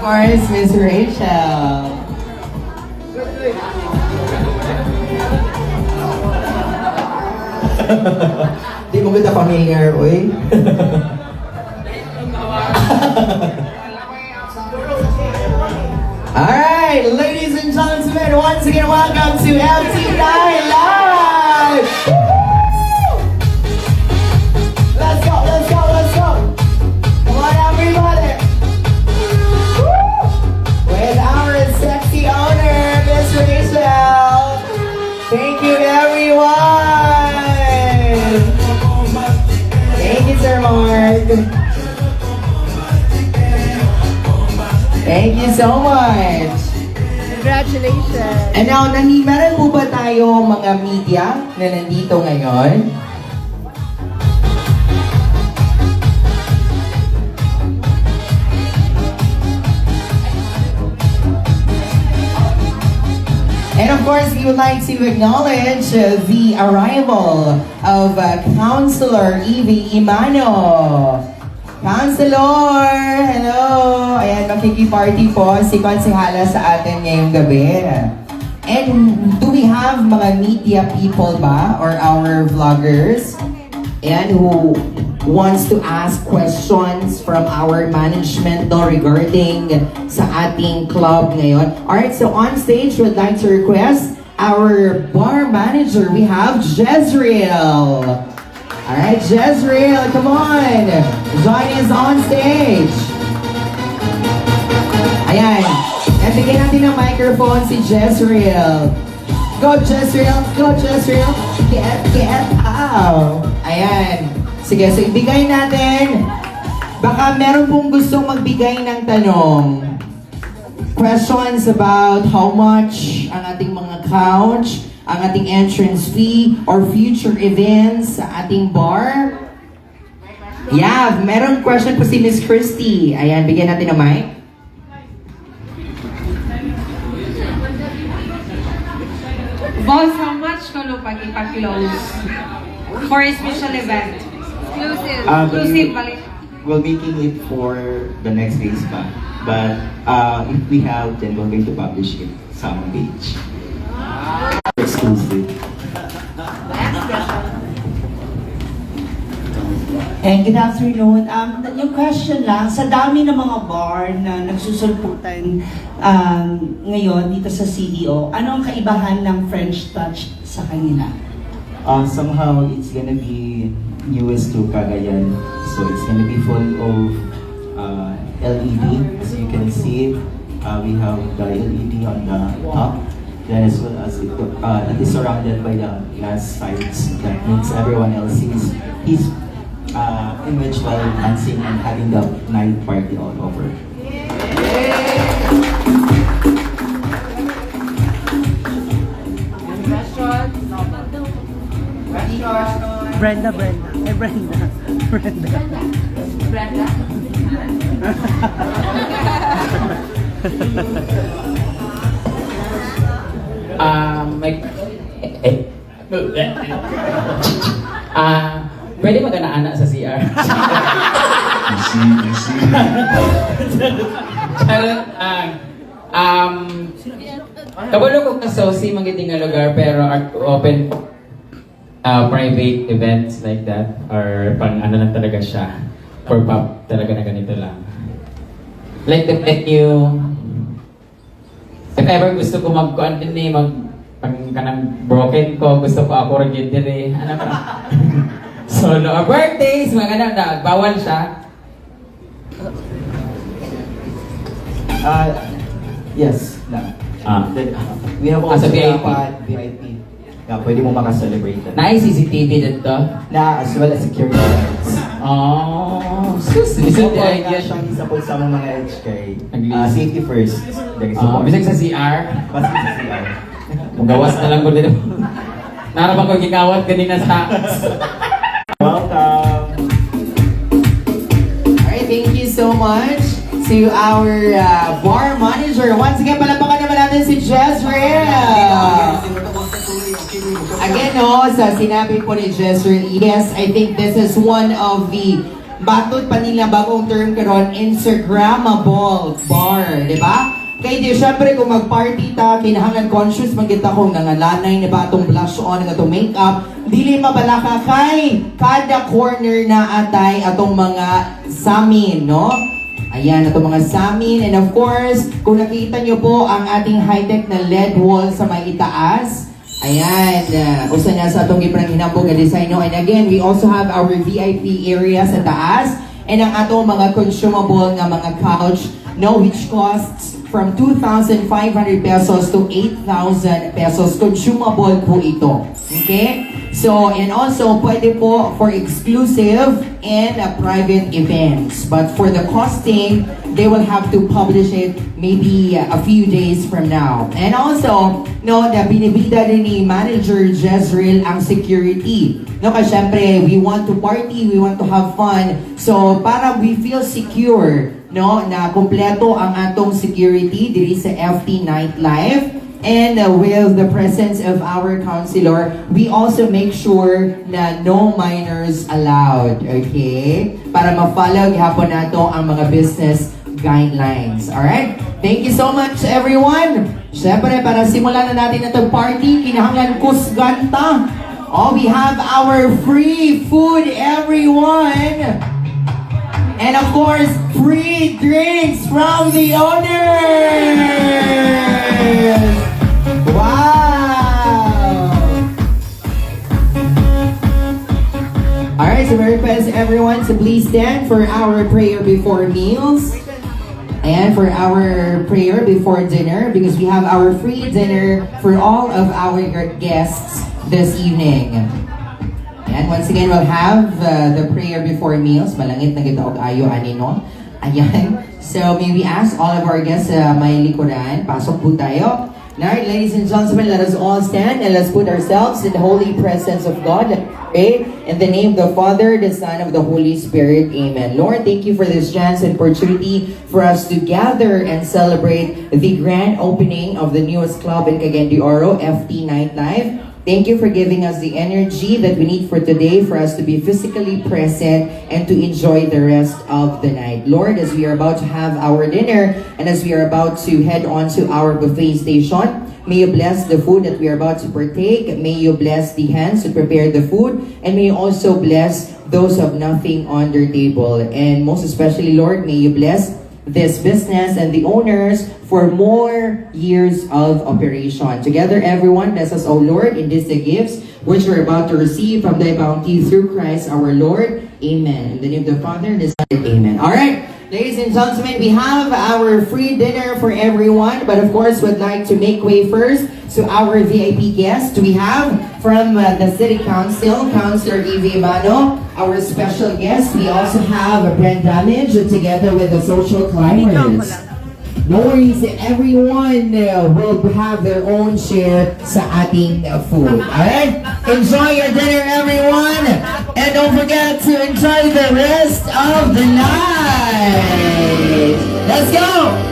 course, Miss Rachel. Di mo kita familiar, uy. Alright, ladies and gentlemen, once again, welcome to LT9 Live! Let's go, let's go, let's go! Come on, everybody! With our sexy owner, Miss Rachel! Thank you, everyone! Thank you, Sir Mark! Thank you so much! Congratulations! And now, meron po ba tayo mga media na nandito ngayon? And of course, we would like to acknowledge the arrival of Councilor Evie Imano. Councilor! Hello! Ayan, makikiparty po si Konsehala sa atin ngayong gabi. And do we have mga media people ba? Or our vloggers? And who wants to ask questions from our management no, regarding sa ating club ngayon? Alright, so on stage, we'd like to request our bar manager. We have Jezreel. Alright, Jezreel, come on! Join us on stage! Ayan, nabigyan natin ng microphone si Jezreel. Go Jezreel! Go Jezreel! Get out! Ayan. Sige, so ibigay natin. Baka meron pong gustong magbigay ng tanong. Questions about how much ang ating mga couch, ang ating entrance fee, or future events sa ating bar. Yeah, meron question po si Miss Christy. Ayan, bigyan natin ng mic. Boss, how much ko no pag ipa-close for a special event? Exclusive. Exclusive, balik. We're making it for the next days pa. But if we have, then we're going to publish it some page. Exclusive. And good afternoon. Yung question lang, sa dami ng mga bar na nagsusulputan ngayon dito sa CDO, ano ang kaibahan ng French Touch sa kanila? Somehow, it's gonna be newest to Cagayan. So it's gonna be full of LED. As you can see, we have the LED on the top. Then as well as it is surrounded by the glass sides. That means everyone else sees his image while dancing and having the night party all over. Brenda. Pwede magana-anak sa CR. Kabalo ko kasosi magiting nga lugar pero open private events like that or pang ano lang talaga siya for pub talaga na ganito lang. Like the venue, if ever gusto ko mag-kuan din eh, pang kanang broken ko, gusto ko ako rin yun din eh. Ano ba? Solo or birthdays, mga ganun na, bawal siya. Yes. We have As also a VIP. VIP. Yeah, pwede mo makaselebrate. Nice CCTV dito. Na as well as security guards. Oh, sus. So, Isang idea siyang isa po sa mga HK. Nag-lead. Safety first. There is support. Bisag sa CR. Basta sa CR. Gawas na lang ko dito. Narabang ko gigawat kanina sa Welcome. Alright, thank you so much to our bar manager. Once again, palapakan naman natin si Jezreel. Again, no, sa sinabi po ni Jezreel, yes, I think this is one of the Batot pa nila bagong term karon, Instagrammable bar, di ba? Kaya di, syempre kung mag-party ta, kinahanglan conscious magkita kung nangalanay na ba itong blush on, nga itong makeup, dili mabalaka kay kada corner na atay atong mga samin, no? Ayan, itong mga samin. And of course, kung nakita nyo po ang ating high-tech na LED wall sa may itaas, ayan, usa na sa itong ibrang hinabog na design, no? And again, we also have our VIP area sa taas, and ang atong mga consumable nga mga couch, no, which costs from 2,500 pesos to 8,000 pesos. Consumable po ito. Okay? So, and also, pwede po for exclusive and private events. But for the costing, they will have to publish it maybe a few days from now. And also, no, na binibida din ni Manager Jezreel ang security. No, kasi syempre, we want to party, we want to have fun. So, para we feel secure, no, na kompleto ang atong security diri sa FT Nightlife. And with the presence of our counselor, we also make sure na no minors allowed, okay? Para ma-follow gihapon nato ang mga business guidelines. Alright? Thank you so much, everyone! Siyempre, para simulan na natin itong party, kinahanglan kusgan ta. Oh, we have our free food, everyone! And of course, free drinks from the owners! Wow! Alright, so we request everyone to please stand for our prayer before meals and for our prayer before dinner, because we have our free dinner for all of our guests this evening. And once again, we'll have the prayer before meals. Malangit na kita og ayo ani no. Ayan. So may we ask all of our guests may likuran. Pasok po tayo. Now, ladies and gentlemen, let us all stand and let's put ourselves in the holy presence of God. Let's pray in the name of the Father, the Son, of the Holy Spirit. Amen. Lord, thank you for this chance and opportunity for us to gather and celebrate the grand opening of the newest club in Cagayan de Oro, FT Nightlife. Thank you for giving us the energy that we need for today for us to be physically present and to enjoy the rest of the night. Lord, as we are about to have our dinner and as we are about to head on to our buffet station, may you bless the food that we are about to partake. May you bless the hands to prepare the food, and may you also bless those who have nothing on their table. And most especially, Lord, may you bless this business and the owners for more years of operation. Together, everyone, bless us, O Lord, in these gifts which we're about to receive from thy bounty through Christ our Lord. Amen. In the name of the Father, and the Son, amen. All right, ladies and gentlemen, we have our free dinner for everyone, but of course, we'd like to make way first to our VIP guest. We have from the City Council, Councilor Evie Mano, our special guest. We also have a brand damage together with the social climbers. No worries, everyone will have their own share sa ating food. Alright? Enjoy your dinner, everyone! And don't forget to enjoy the rest of the night! Let's go!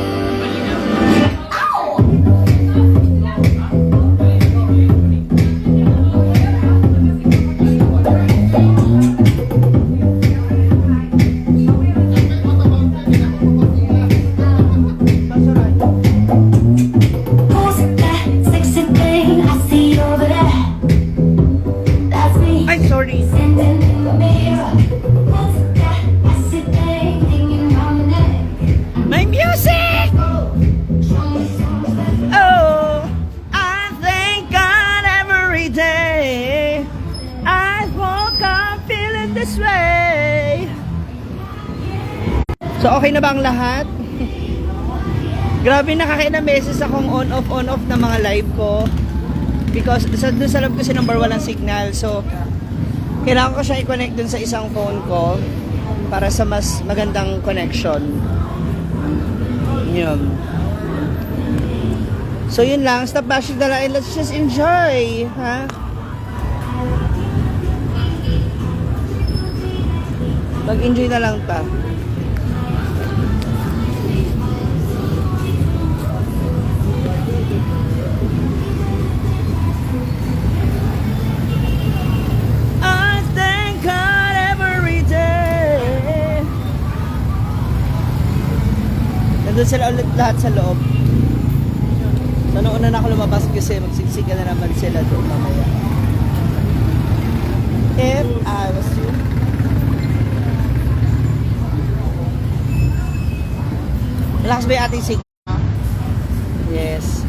So okay na ba ang lahat? Grabe, nakakailang beses akong on-off na mga live ko. Because dun sa loob kasi number 1 ang signal. So, kailangan ko siya i-connect dun sa isang phone ko para sa mas magandang connection. Yun. So yun lang, stop bashing na lang and let's just enjoy, ha? Mag-enjoy na lang ta. I thank God every day. Nandun sila ulit lahat sa loob. So, nauna na ako lumabas kasi magsiksiga na naman sila doon mamaya. If I was you. Malakas ba yung ating signal? Yes.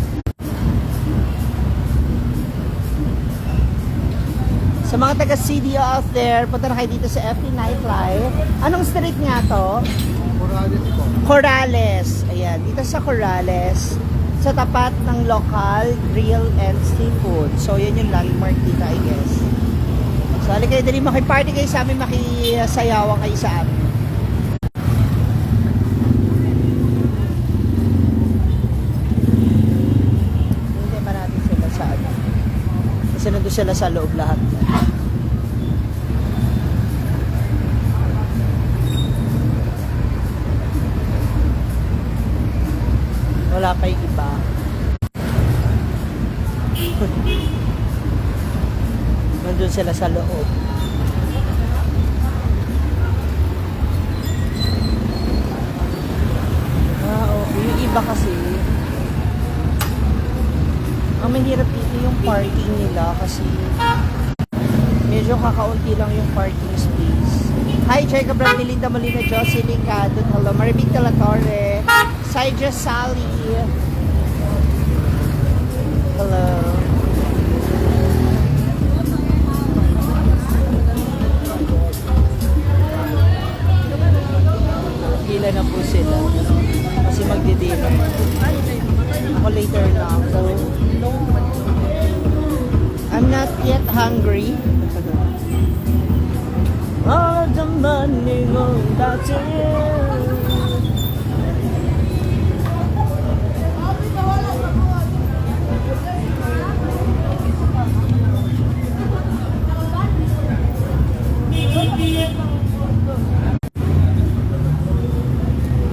Sa mga taga-CDO out there, punta na kayo dito sa FT Nightlife. Anong street nga to? Corrales. Ayan, dito sa Corrales. Sa tapat ng local grill and seafood. So, yan yung landmark dito, I guess. So, halika kayo, dali makiparty kayo sa amin, makisayawan kayo sa amin. Hindi pa natin sila sa ano. Kasi nandun sila sa loob lahat. Wala pa yung iba. Nandun sila sa loob. Okay. Yung iba kasi, ang mahirap dito yung parking nila kasi medyo kakaunti lang yung parking space. Hi, Cheka Brad, Melinda Molina, Jocelyn Cadon, hello, Maribig de la Torre, Saija Sally, hello. Pila na po sila kasi magdi-dinner. Ako later lang. So, I'm not yet hungry. All the money goes back to you.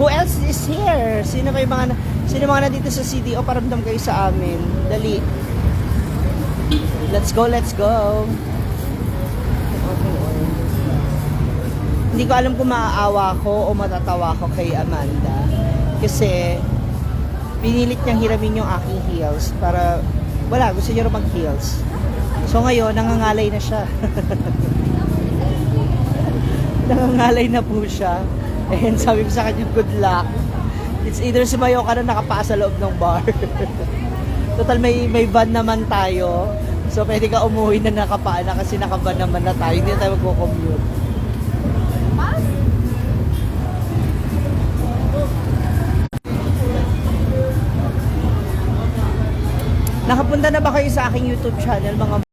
Who else is here? Sino mga nandito sa CDO? Paramdam kayo sa amin. Dali. Let's go, let's go. Okay. Hindi ko alam kung maaawa ko o matatawa ko kay Amanda. Kasi pinilit niyang hiramin yung aking heels para wala, gusto niya rin mag-heels. So ngayon, nangangalay na siya. Nangangalay na po siya. And sabi ko sa kanya, good luck. It's either sumayo ka na nakapaa sa loob ng bar. Total, may van naman tayo. So pwede ka umuwi na nakapaa na kasi nakaban naman na tayo. Hindi na tayo magko-commute. Nakapunta na ba kayo sa aking YouTube channel, mga